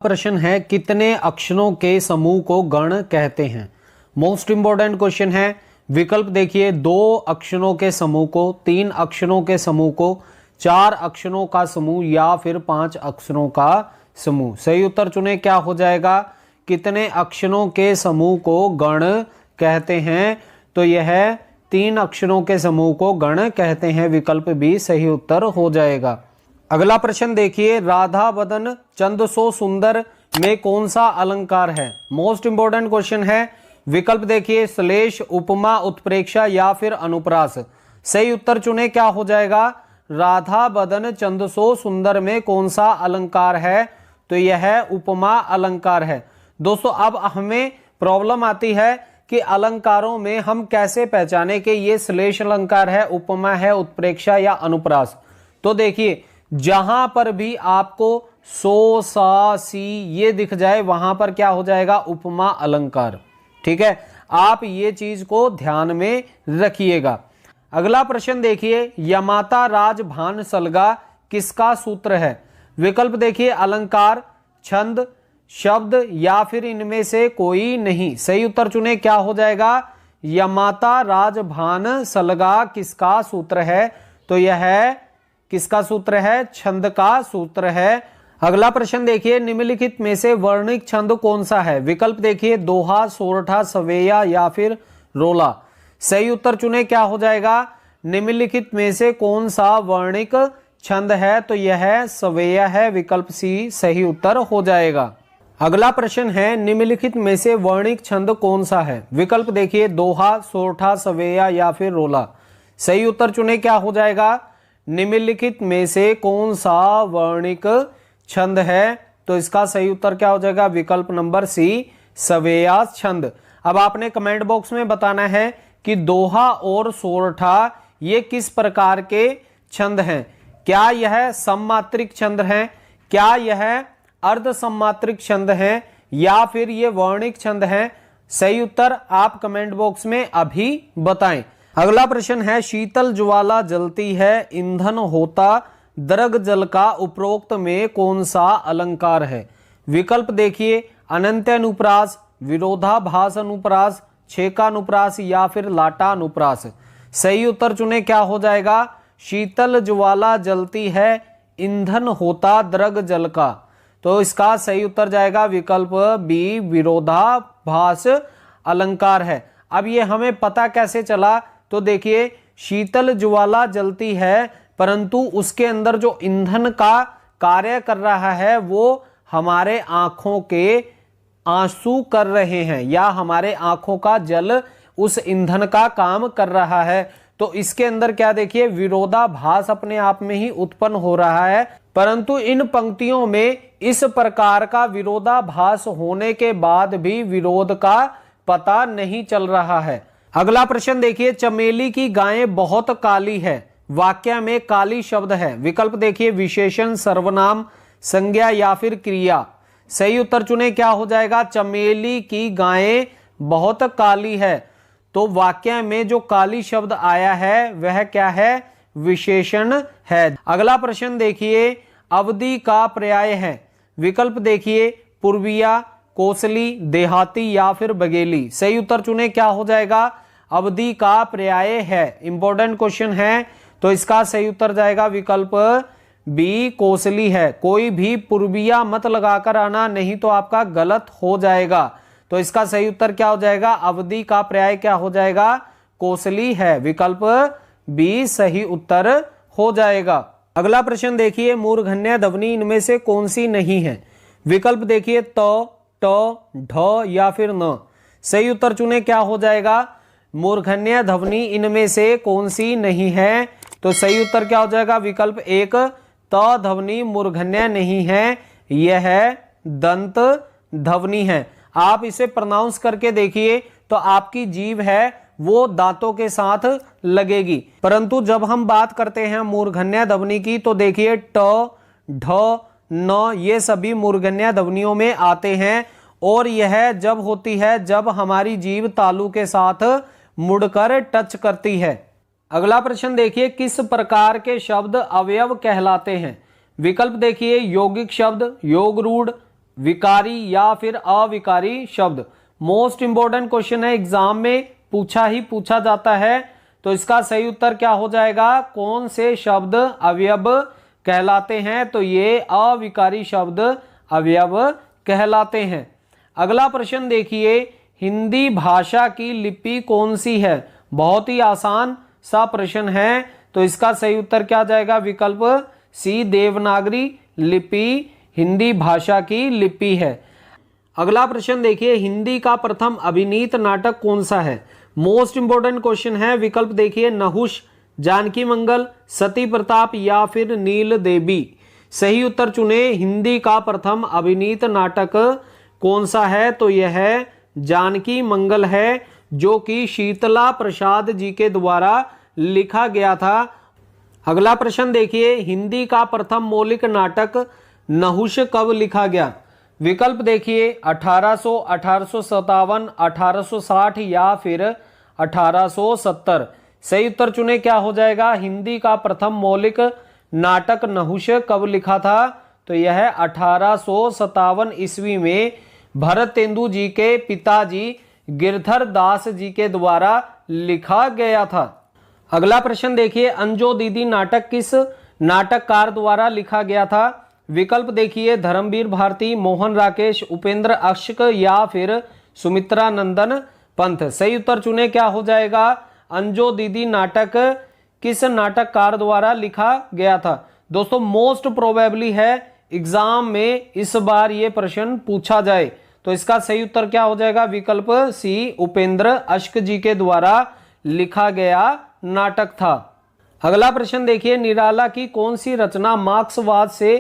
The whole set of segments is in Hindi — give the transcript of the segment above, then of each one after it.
प्रश्न है कितने अक्षरों के समूह को गण कहते हैं। मोस्ट इंपॉर्टेंट क्वेश्चन है। विकल्प देखिए, 2 अक्षरों के समूह को, 3 अक्षरों के समूह को, 4 अक्षरों का समूह या फिर 5 अक्षरों का समूह। सही उत्तर चुने, क्या हो जाएगा? कितने अक्षरों के समूह को गण कहते हैं? तो यह 3 अक्षरों के समूह को गण कहते हैं। विकल्प बी सही उत्तर हो जाएगा। अगला प्रश्न देखिए, राधा बदन चंद सो सुंदर में कौन सा अलंकार है? मोस्ट इंपॉर्टेंट क्वेश्चन है। विकल्प देखिए, श्लेष, उपमा, उत्प्रेक्षा या फिर अनुप्रास। सही उत्तर चुने, क्या हो जाएगा? राधा बदन चंद सो सुंदर में कौन सा अलंकार है? तो यह उपमा अलंकार है। दोस्तों, अब हमें प्रॉब्लम आती है कि अलंकारों में हम कैसे पहचाने कि ये श्लेष अलंकार है, उपमा है, उत्प्रेक्षा या अनुप्रास। तो देखिए, जहां पर भी आपको सो, सा, सी ये दिख जाए वहां पर क्या हो जाएगा? उपमा अलंकार। ठीक है, आप ये चीज को ध्यान में रखिएगा। अगला प्रश्न देखिए, यमाता राज भान सलगा किसका सूत्र है? विकल्प देखिए, अलंकार, छंद, शब्द या फिर इनमें से कोई नहीं। सही उत्तर चुने, क्या हो जाएगा? यमाता राज भान सलगा किसका सूत्र है? तो यह किसका सूत्र है? छंद का सूत्र है। अगला प्रश्न देखिए, निम्नलिखित में से वर्णिक छंद कौन सा है? विकल्प देखिए, दोहा, सोरठा, सवेया या फिर रोला। सही उत्तर चुने, क्या हो जाएगा? निम्नलिखित में से कौन सा वर्णिक छंद है? तो यह सवेया है। विकल्प सी सही उत्तर हो जाएगा। अगला प्रश्न है, निम्नलिखित में से वर्णिक छंद कौन सा है? विकल्प देखिए, दोहा, सोरठा, सवेया या फिर रोला। सही उत्तर चुने, क्या हो जाएगा? निम्नलिखित में से कौन सा वर्णिक छंद है? तो इसका सही उत्तर क्या हो जाएगा? विकल्प नंबर सी सवेया छंद। अब आपने कमेंट बॉक्स में बताना है कि दोहा और सोरठा ये किस प्रकार के छंद हैं। क्या यह सममात्रिक छंद हैं? क्या यह अर्ध सममात्रिक छंद हैं? या फिर ये वर्णिक छंद हैं? सही उत्तर आप कमेंट बॉक्स में अभी बताएं। अगला प्रश्न है, शीतल ज्वाला जलती है, ईंधन होता दरग जल का उपरोक्त में कौन सा अलंकार है? विकल्प देखिए, अनंत्य अनुप्रास, विरोधाभास अनुप्रास, छेका अनुप्रास या फिर लाटा अनुप्रास। सही उत्तर चुने, क्या हो जाएगा? शीतल ज्वाला जलती है, ईंधन होता दरग जल का। तो इसका सही उत्तर जाएगा विकल्प बी विरोधाभास अलंकार है। अब ये हमें पता कैसे चला? तो देखिए, शीतल ज्वाला जलती है परंतु उसके अंदर जो ईंधन का कार्य कर रहा है वो हमारे आंखों के आंसू कर रहे हैं या हमारे आंखों का जल उस ईंधन का काम कर रहा है। तो इसके अंदर क्या देखिए, विरोधाभास अपने आप में ही उत्पन्न हो रहा है, परंतु इन पंक्तियों में इस प्रकार का विरोधाभास होने के बाद भी विरोध का पता नहीं चल रहा है। अगला प्रश्न देखिए, चमेली की गायें बहुत काली है, वाक्य में काली शब्द है। विकल्प देखिए, विशेषण, सर्वनाम, संज्ञा या फिर क्रिया। सही उत्तर चुने, क्या हो जाएगा? चमेली की गायें बहुत काली है। तो वाक्य में जो काली शब्द आया है वह क्या है? विशेषण है। अगला प्रश्न देखिए, अवधि का पर्याय है। विकल्प देखिए, पूर्विया, कोसली, देहाती या फिर बघेली। सही उत्तर चुने, क्या हो जाएगा? अवधि का पर्याय है। इंपॉर्टेंट क्वेश्चन है, तो इसका सही उत्तर जाएगा विकल्प बी कोसली है। कोई भी पूर्विया मत लगाकर आना, नहीं तो आपका गलत हो जाएगा। तो इसका सही उत्तर क्या हो जाएगा? अवधि का पर्याय क्या हो जाएगा? कोसली है। विकल्प बी सही उत्तर हो जाएगा। अगला प्रश्न देखिए, मूर्धन्य ध्वनि इनमें से कौन सी नहीं है? विकल्प देखिए, त, ट, ढ या फिर न। सही उत्तर चुने, क्या हो जाएगा? मूर्धन्य ध्वनि इनमें से कौन सी नहीं है? तो सही उत्तर क्या हो जाएगा? विकल्प एक, त ध्वनि मूर्धन्य नहीं है, यह दंत ध्वनि है। आप इसे प्रोनाउंस करके देखिए तो आपकी जीभ है वो दांतों के साथ लगेगी, परंतु जब हम बात करते हैं मूर्धन्य ध्वनि की तो देखिए ट, ढ, न ये सभी मूर्धन्य ध्वनियों में आते हैं और यह जब होती है जब हमारी जीभ तालू के साथ मुड़कर टच करती है। अगला प्रश्न देखिए, किस प्रकार के शब्द अवयव कहलाते हैं? विकल्प देखिए, यौगिक शब्द, योग रूढ़, विकारी या फिर अविकारी शब्द। मोस्ट इंपॉर्टेंट क्वेश्चन है, एग्जाम में पूछा जाता है। तो इसका सही उत्तर क्या हो जाएगा, कौन से शब्द अवयव कहलाते हैं? तो ये अविकारी शब्द अवयव कहलाते हैं। अगला प्रश्न देखिए, हिंदी भाषा की लिपि कौन सी है? बहुत ही आसान सा प्रश्न है। तो इसका सही उत्तर क्या जाएगा, विकल्प सी, देवनागरी लिपि हिंदी भाषा की लिपि है। अगला प्रश्न देखिए, हिंदी का प्रथम अभिनीत नाटक कौन सा है? मोस्ट इंपोर्टेंट क्वेश्चन है। विकल्प देखिए, नहुष, जानकी मंगल, सती प्रताप या फिर नील देवी। सही उत्तर चुने। हिंदी का प्रथम अभिनीत नाटक कौन सा है? तो यह है जानकी मंगल है, जो कि शीतला प्रसाद जी के द्वारा लिखा गया था। अगला प्रश्न देखिए, हिंदी का प्रथम मौलिक नाटक नहुष कब लिखा गया? विकल्प देखिए, 1800, 1857, 1860 या फिर 1870। सही उत्तर चुने। क्या हो जाएगा, हिंदी का प्रथम मौलिक नाटक नहुष कब लिखा था? तो यह 1857 ईस्वी में भरतेंदु जी के पिताजी गिरधर दास जी के द्वारा लिखा गया था। अगला प्रश्न देखिए, अंजो दीदी नाटक किस नाटककार द्वारा लिखा गया था? विकल्प देखिए, धर्मवीर भारती, मोहन राकेश, उपेंद्र अश्क या फिर सुमित्रा नंदन पंथ। सही उत्तर चुने। क्या हो जाएगा, अंजो दीदी नाटक किस नाटककार द्वारा लिखा गया था? दोस्तों मोस्ट प्रोबेबली है एग्जाम में इस बार ये प्रश्न पूछा जाए। तो इसका सही उत्तर क्या हो जाएगा, विकल्प सी, उपेंद्र अश्क जी के द्वारा लिखा गया नाटक था। अगला प्रश्न देखिए, निराला की कौन सी रचना मार्क्सवाद से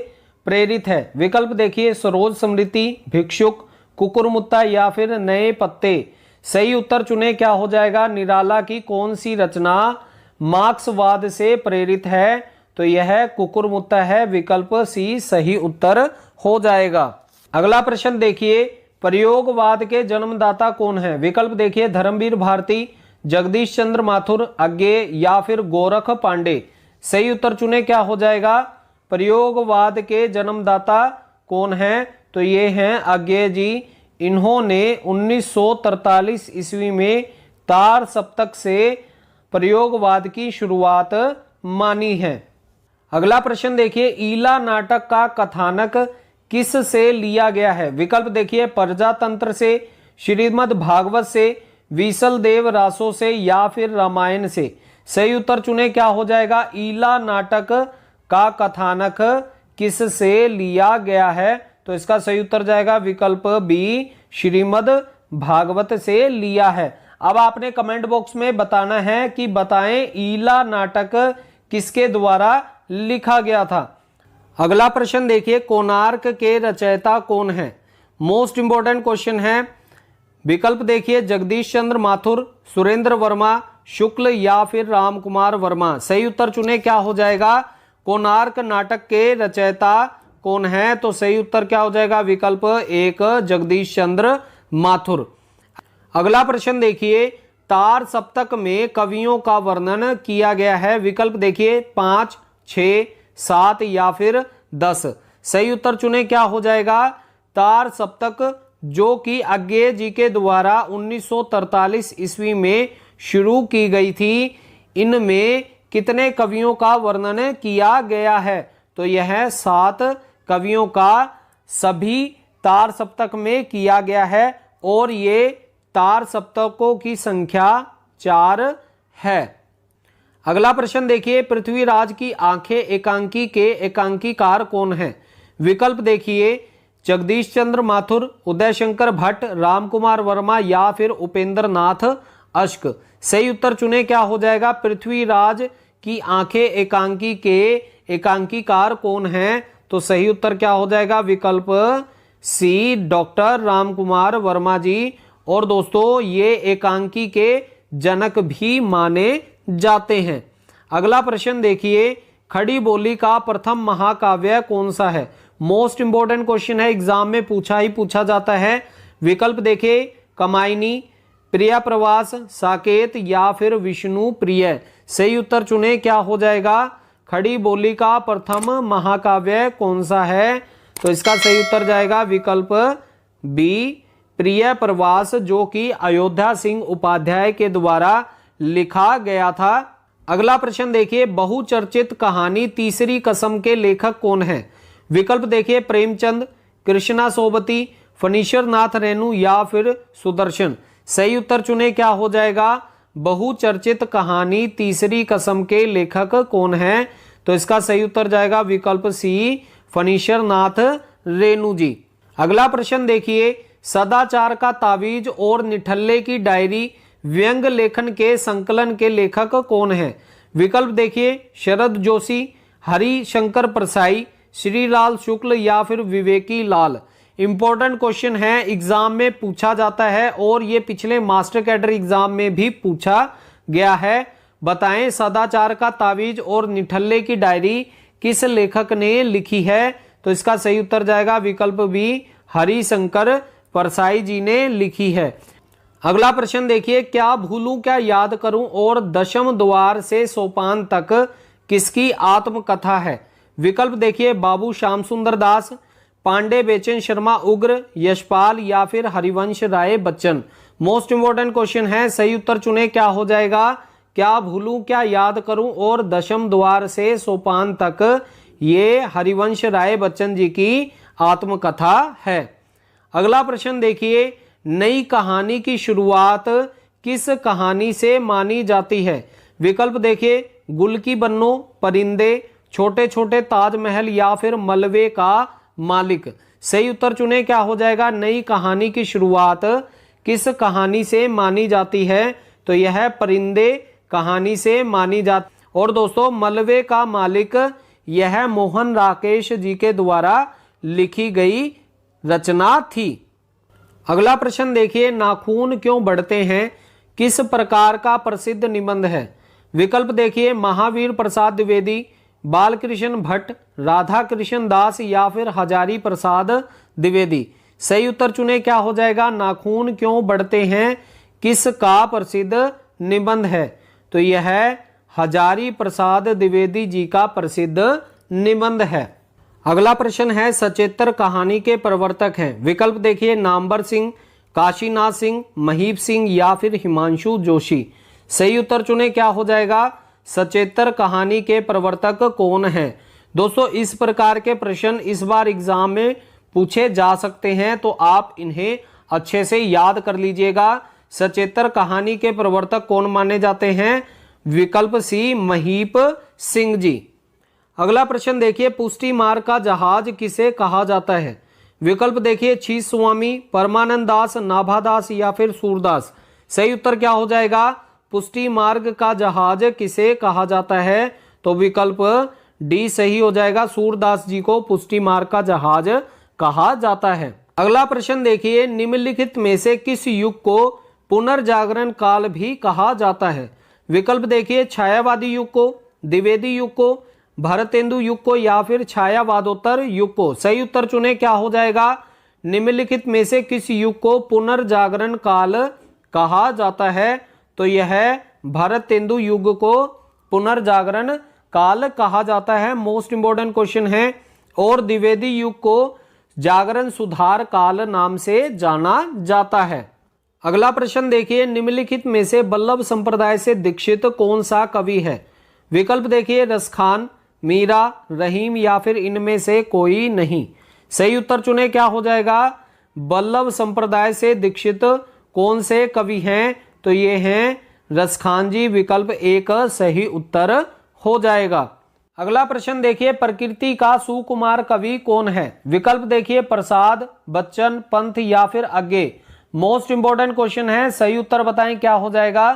प्रेरित है? विकल्प देखिए, सरोज स्मृति, भिक्षुक, कुकुरमुत्ता या फिर नए पत्ते। सही उत्तर चुने। क्या हो जाएगा, निराला की कौन सी रचना मार्क्सवाद से प्रेरित है? तो यह कुकुरमुत्ता है। विकल्प सी सही उत्तर हो जाएगा। अगला प्रश्न देखिए, प्रयोगवाद के जन्मदाता कौन है? विकल्प देखिए, धर्मवीर भारती, जगदीश चंद्र माथुर, अज्ञेय या फिर गोरख पांडे। सही उत्तर चुने। क्या हो जाएगा, प्रयोगवाद के जन्मदाता कौन है? तो ये हैं अज्ञेय जी। इन्होंने 1943 ईस्वी में तार सप्तक से प्रयोगवाद की शुरुआत मानी है। अगला प्रश्न देखिए, ईला नाटक का कथानक किस से लिया गया है? विकल्प देखिए, प्रजातंत्र से, श्रीमद् भागवत से, विसल देव रासो से या फिर रामायण से। सही उत्तर चुने। क्या हो जाएगा, ईला नाटक का कथानक किस से लिया गया है? तो इसका सही उत्तर जाएगा विकल्प बी, श्रीमद् भागवत से लिया है। अब आपने कमेंट बॉक्स में बताना है कि बताएं ईला नाटक किसके द्वारा लिखा गया था। अगला प्रश्न देखिए, कोणार्क के रचयिता कौन है? मोस्ट इंपोर्टेंट क्वेश्चन है। विकल्प देखिए, जगदीश चंद्र माथुर, सुरेंद्र वर्मा, शुक्ल या फिर रामकुमार वर्मा। सही उत्तर चुने। क्या हो जाएगा, कोणार्क नाटक के रचयिता कौन है? तो सही उत्तर क्या हो जाएगा, विकल्प एक, जगदीश चंद्र माथुर। अगला प्रश्न देखिए, तार सप्तक में कवियों का वर्णन किया गया है। विकल्प देखिए, 5, 6, 7 या फिर 10। सही उत्तर चुने। क्या हो जाएगा, तार सप्तक जो कि अज्ञेय जी के द्वारा 1943 ईस्वी में शुरू की गई थी, इनमें कितने कवियों का वर्णन किया गया है? तो यह 7 कवियों का सभी तार सप्तक में किया गया है और ये तार सप्तकों की संख्या 4 है। अगला प्रश्न देखिए, पृथ्वीराज की आंखें एकांकी के एकांकीकार कौन है? विकल्प देखिए, जगदीश चंद्र माथुर, उदय शंकर भट्ट, रामकुमार वर्मा या फिर उपेंद्र नाथ अश्क। सही उत्तर चुने। क्या हो जाएगा, पृथ्वीराज की आंखें एकांकी के एकांकीकार कौन है? तो सही उत्तर क्या हो जाएगा, विकल्प सी, डॉक्टर रामकुमार वर्मा जी। और दोस्तों ये एकांकी के जनक भी माने जाते हैं। अगला प्रश्न देखिए, खड़ी बोली का प्रथम महाकाव्य कौन सा है? मोस्ट इंपोर्टेंट क्वेश्चन है, एग्जाम में पूछा जाता है। विकल्प देखिए, कमायनी, प्रिया प्रवास, साकेत या फिर विष्णु प्रिय। सही उत्तर चुने। क्या हो जाएगा, खड़ी बोली का प्रथम महाकाव्य कौन सा है? तो इसका सही उत्तर जाएगा विकल्प बी, प्रिय प्रवास, जो कि अयोध्या सिंह उपाध्याय के द्वारा लिखा गया था। अगला प्रश्न देखिए, बहुचर्चित कहानी तीसरी कसम के लेखक कौन है? विकल्प देखिए, प्रेमचंद, कृष्णा सोबती, फणीश्वर नाथ रेणु या फिर सुदर्शन। सही उत्तर चुने, क्या हो जाएगा? बहुचर्चित कहानी तीसरी कसम के लेखक कौन है? तो इसका सही उत्तर जाएगा विकल्प सी, फणीश्वर नाथ रेणु जी। अगला प्रश्न देखिए, सदाचार का तावीज और निठल्ले की डायरी व्यंग लेखन के संकलन के लेखक कौन है? विकल्प देखिए, शरद जोशी, हरिशंकर परसाई, श्रीलाल शुक्ल या फिर विवेकी लाल। इंपॉर्टेंट क्वेश्चन है, एग्जाम में पूछा जाता है और ये पिछले मास्टर कैडर एग्जाम में भी पूछा गया है। बताएं, सदाचार का तावीज और निठल्ले की डायरी किस लेखक ने लिखी है? तो इसका सही उत्तर जाएगा विकल्प बी, हरिशंकर परसाई जी ने लिखी है। अगला प्रश्न देखिए, क्या भूलूं क्या याद करूं और दशम द्वार से सोपान तक किसकी आत्मकथा है? विकल्प देखिए, बाबू श्याम सुंदर दास, पांडे बेचन शर्मा उग्र, यशपाल या फिर Harivansh Rai Bachchan. Most important question है, सही उत्तर चुने, क्या हो जाएगा? क्या भूलूं क्या याद करूं और दशम द्वार से सोपान तक, ये हरिवंश राय बच्चन जी की आत्मकथा है। अगला प्रश्न देखिए, नई कहानी की शुरुआत किस कहानी से मानी जाती है? विकल्प देखिए, गुल की बन्नो, परिंदे, छोटे छोटे ताजमहल या फिर मलबे का मालिक। सही उत्तर चुने, क्या हो जाएगा? नई कहानी की शुरुआत किस कहानी से मानी जाती है? तो यह परिंदे कहानी से मानी जाती। और दोस्तों, मलबे का मालिक यह मोहन राकेश जी के द्वारा लिखी गई रचना थी। अगला प्रश्न देखिए, नाखून क्यों बढ़ते हैं किस प्रकार का प्रसिद्ध निबंध है? विकल्प देखिए, महावीर प्रसाद द्विवेदी, बालकृष्ण भट्ट, राधा कृष्ण दास या फिर हजारी प्रसाद द्विवेदी। सही उत्तर चुने, क्या हो जाएगा? नाखून क्यों बढ़ते हैं किस का प्रसिद्ध निबंध है? तो यह हजारी प्रसाद द्विवेदी जी का प्रसिद्ध निबंध है। अगला प्रश्न है, सचेतर कहानी के प्रवर्तक हैं? विकल्प देखिए, नामवर सिंह, काशीनाथ सिंह, महीप सिंह या फिर हिमांशु जोशी। सही उत्तर चुने, क्या हो जाएगा? सचेतर कहानी के प्रवर्तक कौन है? दोस्तों, इस प्रकार के प्रश्न इस बार एग्जाम में पूछे जा सकते हैं, तो आप इन्हें अच्छे से याद कर लीजिएगा। सचेतर कहानी के प्रवर्तक कौन माने जाते हैं? विकल्प सी, महीप सिंह जी। अगला प्रश्न देखिए, पुष्टि मार्ग का जहाज किसे कहा जाता है? विकल्प देखिए, छी स्वामी, परमानंद दास, नाभादास या फिर सूरदास। सही उत्तर क्या हो जाएगा? पुष्टि मार्ग का जहाज किसे कहा जाता है? तो विकल्प डी सही हो जाएगा, सूरदास जी को पुष्टि मार्ग का जहाज कहा जाता है। अगला प्रश्न देखिए, निम्नलिखित में से किस युग को पुनर्जागरण काल भी कहा जाता है? विकल्प देखिए, छायावादी युग को, द्विवेदी युग को, भारतेंदु युग को या फिर छायावादोत्तर युग को। सही उत्तर चुने, क्या हो जाएगा? निम्नलिखित में से किस युग को पुनर्जागरण काल कहा जाता है? तो यह भारतेंदु युग को पुनर्जागरण काल कहा जाता है। मोस्ट इंपोर्टेंट क्वेश्चन है। और द्विवेदी युग को जागरण सुधार काल नाम से जाना जाता है। अगला प्रश्न देखिए, निम्नलिखित में से बल्लभ संप्रदाय से दीक्षित कौन सा कवि है? विकल्प देखिए, रसखान, मीरा, रहीम या फिर इनमें से कोई नहीं। सही उत्तर चुने, क्या हो जाएगा? बल्लभ संप्रदाय से दीक्षित कौन से कवि हैं? तो ये हैं रसखान जी। विकल्प एक सही उत्तर हो जाएगा। अगला प्रश्न देखिए, प्रकृति का सुकुमार कवि कौन है? विकल्प देखिए, प्रसाद, बच्चन, पंत या फिर अज्ञे। मोस्ट इंपोर्टेंट क्वेश्चन है, सही उत्तर बताएं, क्या हो जाएगा?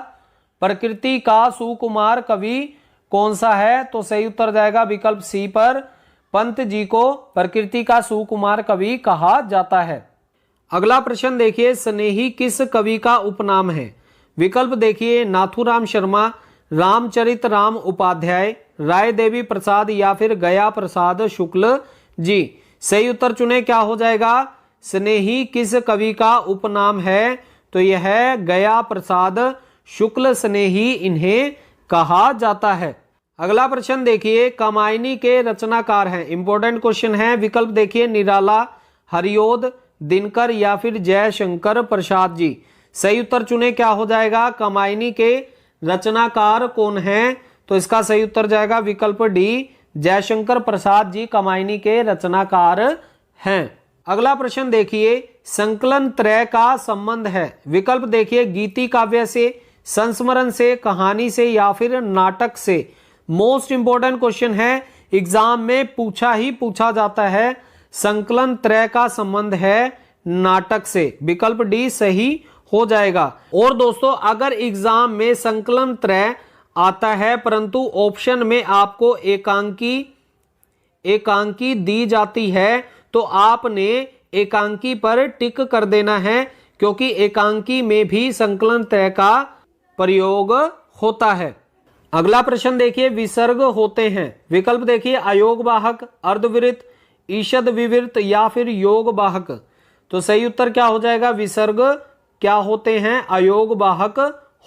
प्रकृति का सुकुमार कवि कौन सा है? तो सही उत्तर जाएगा विकल्प सी पर, पंत जी को प्रकृति का सुकुमार कवि कहा जाता है। अगला प्रश्न देखिए, स्नेही किस कवि का उपनाम है? विकल्प देखिए, नाथूराम शर्मा, रामचरित राम उपाध्याय, राय देवी प्रसाद या फिर गया प्रसाद शुक्ल जी। सही उत्तर चुने, क्या हो जाएगा? स्नेही किस कवि का उपनाम है? तो यह गया प्रसाद शुक्ल स्नेही इन्हें कहा जाता है। अगला प्रश्न देखिए, कामायनी के रचनाकार हैं, इंपॉर्टेंट क्वेश्चन है। विकल्प देखिए, निराला, हरिओद, दिनकर या फिर जयशंकर प्रसाद जी। सही उत्तर चुने, क्या हो जाएगा? कामायनी के रचनाकार कौन हैं? तो इसका सही उत्तर जाएगा विकल्प डी, जयशंकर प्रसाद जी कामायनी के रचनाकार हैं। अगला प्रश्न देखिए, संकलन त्रय का संबंध है। विकल्प देखिए, गीति काव्य से, संस्मरण से, कहानी से या फिर नाटक से। मोस्ट इंपोर्टेंट क्वेश्चन है, एग्जाम में पूछा जाता है। संकलन त्रय का संबंध है नाटक से, विकल्प डी सही हो जाएगा। और दोस्तों, अगर एग्जाम में संकलन त्रय आता है परंतु ऑप्शन में आपको एकांकी दी जाती है तो आपने एकांकी पर टिक कर देना है, क्योंकि एकांकी में भी संकलन त्रय का प्रयोग होता है। अगला प्रश्न देखिए, विसर्ग होते हैं। विकल्प देखिए, अयोग वाहक, अर्धविवृत, ईषद विवृत या फिर योग वाहक। तो सही उत्तर क्या हो जाएगा? विसर्ग क्या होते हैं? अयोग वाहक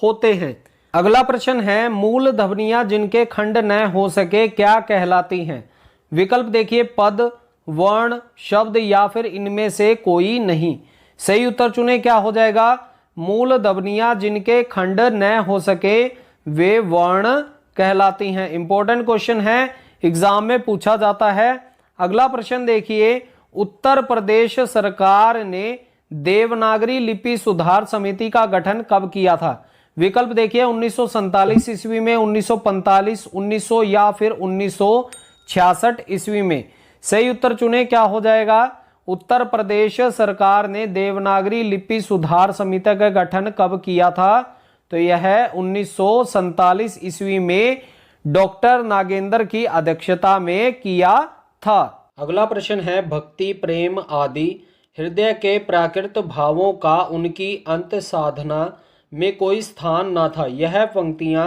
होते हैं। अगला प्रश्न है, मूल ध्वनियां जिनके खंड न हो सके क्या कहलाती हैं? विकल्प देखिए, पद, वर्ण, शब्द या फिर इनमें से कोई नहीं। सही उत्तर चुने, क्या हो जाएगा? मूल ध्वनियां जिनके खंड न हो सके वे वर्ण कहलाती हैं। इंपॉर्टेंट क्वेश्चन है, एग्जाम में पूछा जाता है। अगला प्रश्न देखिए, उत्तर प्रदेश सरकार ने देवनागरी लिपि सुधार समिति का गठन कब किया था? विकल्प देखिए, 1947 ईस्वी में, 1945, 1900 या फिर 1966 ईस्वी में। सही उत्तर चुने, क्या हो जाएगा? उत्तर प्रदेश सरकार ने देवनागरी लिपि सुधार समिति का गठन कब किया था? तो यह 1947 ईस्वी में डॉक्टर नागेंद्र की अध्यक्षता में किया था। अगला प्रश्न है, भक्ति, प्रेम आदि हृदय के प्राकृत भावों का उनकी अंत साधना में कोई स्थान न था। यह पंक्तियां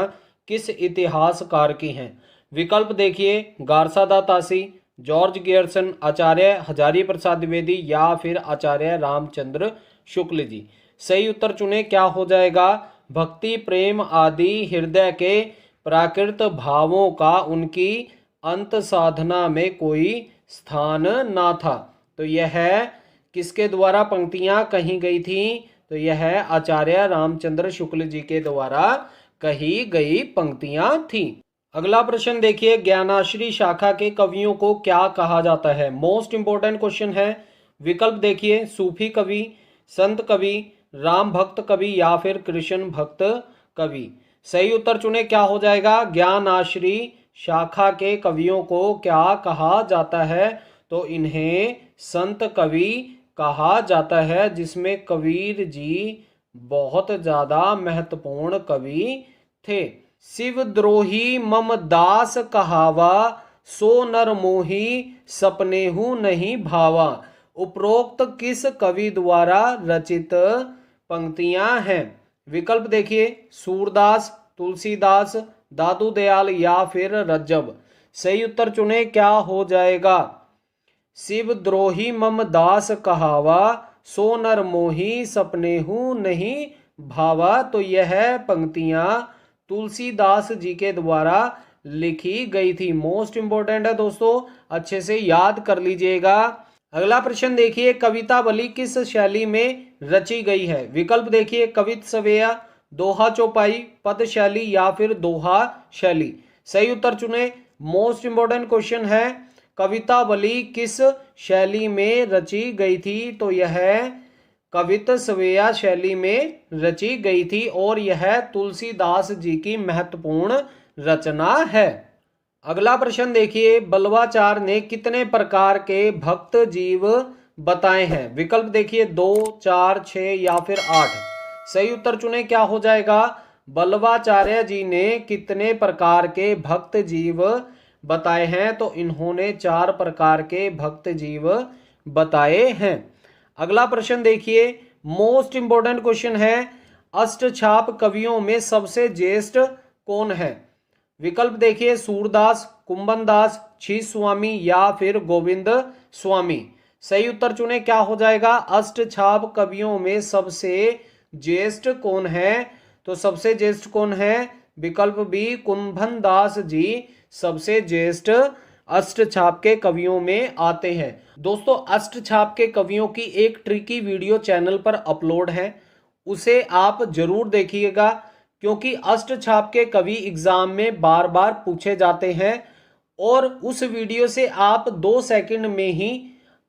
किस इतिहासकार की हैं? विकल्प देखिए, गारसादा तासी, जॉर्ज गियर्सन, आचार्य हजारी प्रसाद द्विवेदी या फिर आचार्य रामचंद्र शुक्ल जी। सही उत्तर चुने, क्या हो जाएगा? भक्ति, प्रेम आदि हृदय के प्राकृत भावों का उनकी अंत साधना में कोई स्थान ना था। तो यह किसके द्वारा पंक्तियां कही गई थी? तो यह आचार्य रामचंद्र शुक्ल जी के द्वारा कही गई पंक्तियां थी। अगला प्रश्न देखिए, ज्ञानाश्री शाखा के कवियों को क्या कहा जाता है? मोस्ट इंपोर्टेंट क्वेश्चन है। विकल्प देखिए, सूफी कवि, संत कवि, राम भक्त कवि या फिर कृष्ण भक्त कवि। सही उत्तर चुने, क्या हो जाएगा? ज्ञानाश्री शाखा के कवियों को क्या कहा जाता है? तो इन्हें संत कवि कहा जाता है, जिसमें कबीर जी बहुत ज्यादा महत्वपूर्ण कवि थे। शिवद्रोही मम दास कहावा, सो नर मोही सपनेहु नहीं भावा। उपरोक्त किस कवि द्वारा रचित पंक्तियां हैं? विकल्प देखिए, सूरदास, तुलसीदास, दादू दयाल या फिर रज्जब। सही उत्तर चुने, क्या हो जाएगा? शिवद्रोही मम दास कहावा, सो नर मोही सपनेहु नहीं भावा। तो यह पंक्तियां तुलसीदास जी के द्वारा लिखी गई थी। मोस्ट इंपोर्टेंट है दोस्तों, अच्छे से याद कर लीजिएगा। अगला प्रश्न देखिए, कवितावली किस शैली में रची गई है? विकल्प देखिए, कवित सवेया, दोहा चौपाई, पद शैली या फिर दोहा शैली। सही उत्तर चुने। मोस्ट इंपोर्टेंट क्वेश्चन है, कवितावली किस शैली में रची गई थी? तो यह कवित सवेया शैली में रची गई थी और यह तुलसीदास जी की महत्वपूर्ण रचना है। अगला प्रश्न देखिए, बल्वाचार ने कितने प्रकार के भक्त जीव बताए हैं? विकल्प देखिए, 2, 4, 6 या फिर 8। सही उत्तर चुने, क्या हो जाएगा? बल्वाचार्य जी ने कितने प्रकार के भक्त जीव बताए हैं? तो इन्होंने 4 प्रकार के भक्त जीव बताए हैं। अगला प्रश्न देखिए, मोस्ट इंपोर्टेंट क्वेश्चन है, अष्टछाप कवियों में सबसे ज्येष्ठ कौन है? विकल्प देखिए, सूरदास, कुंभनदास, छीस स्वामी या फिर गोविंद स्वामी। सही उत्तर चुने, क्या हो जाएगा? अष्टछाप कवियों में सबसे ज्येष्ठ कौन है? तो सबसे ज्येष्ठ कौन है? विकल्प बी कुंभन दास जी सबसे ज्येष्ठ अष्टछाप के कवियों में आते हैं। दोस्तों अष्टछाप के कवियों की एक ट्रिकी वीडियो चैनल पर अपलोड है, उसे आप जरूर देखिएगा क्योंकि अष्टछाप के कवि एग्जाम में बार बार पूछे जाते हैं और उस वीडियो से आप 2 सेकंड में ही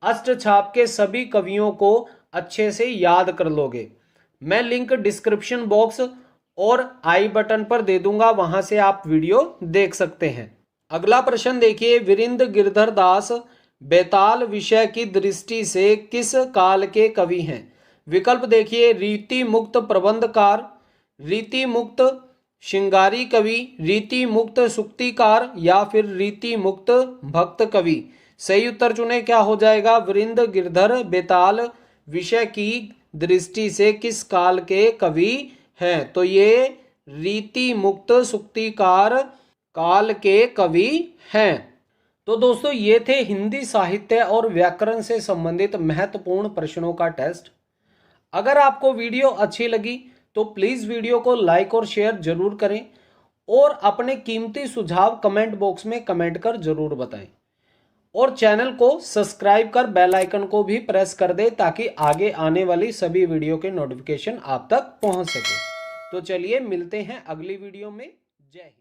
अष्टछाप के सभी कवियों को अच्छे से याद कर लोगे। मैं लिंक डिस्क्रिप्शन बॉक्स और आई बटन पर दे दूंगा, वहां से आप वीडियो देख सकते हैं। अगला प्रश्न देखिए, वीरेंद्र गिरधर दास बेताल विषय की दृष्टि से किस काल के कवि हैं? विकल्प देखिए, रीति मुक्त प्रबंधकार, रीति मुक्त श्रृंगारी कवि, रीति मुक्त सुक्तिकार या फिर रीति मुक्त भक्त कवि। सही उत्तर चुने, क्या हो जाएगा? वीरेंद्र गिरधर बेताल विषय की दृष्टि से किस काल के कवि हैं? तो ये रीति मुक्त सुक्तिकार काल के कवि हैं। तो दोस्तों ये थे हिंदी साहित्य और व्याकरण से संबंधित महत्वपूर्ण प्रश्नों का टेस्ट। अगर आपको वीडियो अच्छी लगी तो प्लीज वीडियो को लाइक और शेयर जरूर करें और अपने कीमती सुझाव कमेंट बॉक्स में कमेंट कर जरूर बताएं और चैनल को सब्सक्राइब कर बेल आइकन को भी प्रेस कर दें ताकि आगे आने वाली सभी वीडियो के नोटिफिकेशन आप तक पहुंच सके। तो चलिए मिलते हैं अगली वीडियो में। जय हिंद।